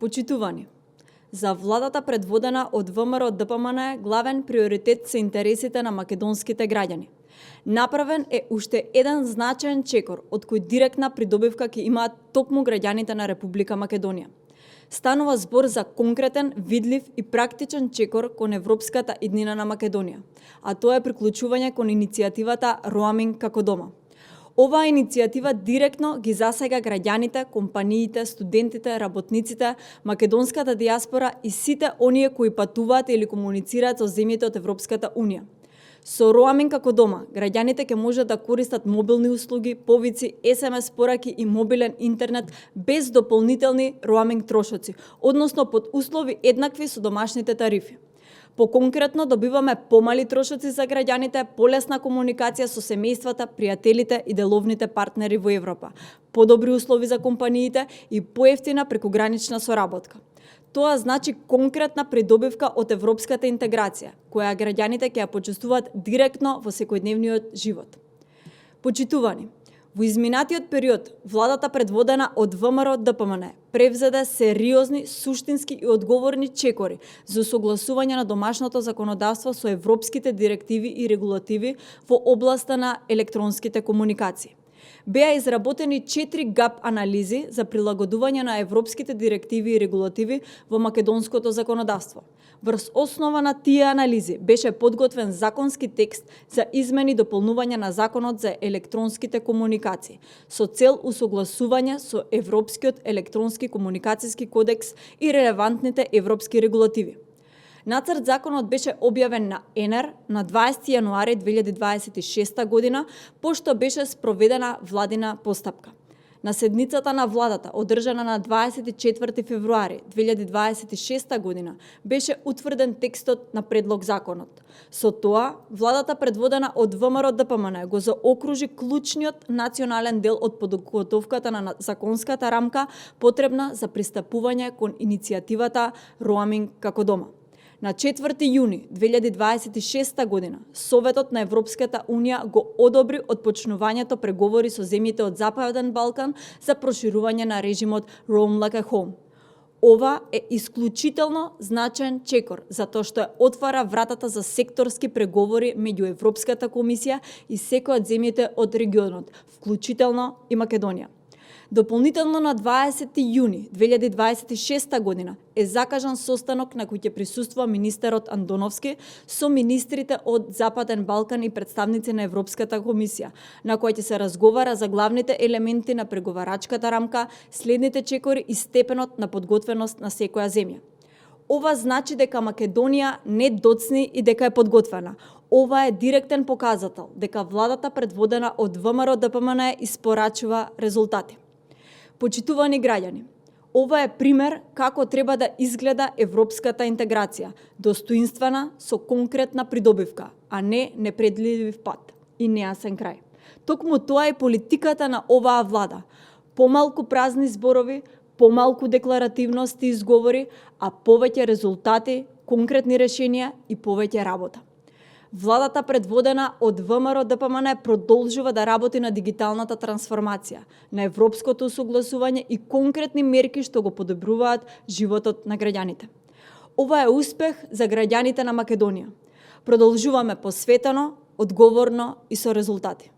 Почитувани, за владата предводена од ВМРО ДПМН главен приоритет се интересите на македонските граѓани. Направен е уште еден значаен чекор од кој директна придобивка ќе имаат токму граѓаните на Република Македонија. Станува збор за конкретен, видлив и практичен чекор кон европската иднина на Македонија, а тоа е приклучување кон иницијативата Роаминг како дома. Оваа иницијатива директно ги засега граѓаните, компаниите, студентите, работниците, македонската дијаспора и сите оние кои патуваат или комуницираат со земјите од Европската Унија. Со Роаминг како дома, граѓаните ќе можат да користат мобилни услуги, повици, SMS пораки и мобилен интернет без дополнителни роаминг трошоци, односно под услови еднакви со домашните тарифи. Поконкретно добиваме помали трошоци за граѓаните, полесна комуникација со семејствата, пријателите и деловните партнери во Европа, подобри услови за компаниите и поевтина прекогранична соработка. Тоа значи конкретна придобивка од европската интеграција, која граѓаните ќе ја почувствуваат директно во секојдневниот живот. Почитувани, во изминатиот период, владата предводена од ВМРО ДПМН превзеде сериозни, суштински и одговорни чекори за согласување на домашното законодавство со европските директиви и регулативи во областа на електронските комуникации. Беа изработени 4 ГАП анализи за прилагодување на европските директиви и регулативи во македонското законодавство. Врз основа на тие анализи беше подготвен законски текст за измени и дополнување на Законот за електронските комуникации со цел усогласување со Европскиот електронски комуникацијски кодекс и релевантните европски регулативи. Нацрт законот беше објавен на ЕНЕР на 20 јануари 2026 година, пошто беше спроведена владина постапка. На седницата на владата, одржана на 24 февруари 2026 година, беше утврден текстот на предлог законот. Со тоа, владата предводена од ВМРО ДПМН го заокружи клучниот национален дел од подготовката на законската рамка потребна за пристапување кон иницијативата Роаминг како дома. На 4 јуни 2026 година, Советот на Европската Унија го одобри отпочнувањето преговори со земјите од Западен Балкан за проширување на режимот Roam Like a Home. Ова е исклучително значаен чекор, затоа што отвара вратата за секторски преговори меѓу Европската комисија и секој од земјите од регионот, вклучително и Македонија. Дополнително на 20 јуни 2026 година е закажан состанок на кој ќе присуствува министерот Андоновски со министрите од Западен Балкан и представници на Европската комисија, на кој ќе се разговара за главните елементи на преговарачката рамка, следните чекори и степенот на подготвеност на секоја земја. Ова значи дека Македонија не доцни и дека е подготвена. Ова е директен показател дека владата предводена од ВМРО ДПМН испорачува резултати. Почитувани граѓани, ова е пример како треба да изгледа европската интеграција, достоинствена со конкретна придобивка, а не непредлив пат и нејасен крај. Токму тоа е политиката на оваа влада. Помалку празни зборови, помалку декларативности и изговори, а повеќе резултати, конкретни решенија и повеќе работа. Владата предводена од ВМРО ДПМН продолжува да работи на дигиталната трансформација, на европското согласување и конкретни мерки што го подобруваат животот на граѓаните. Ова е успех за граѓаните на Македонија. Продолжуваме посветено, одговорно и со резултати.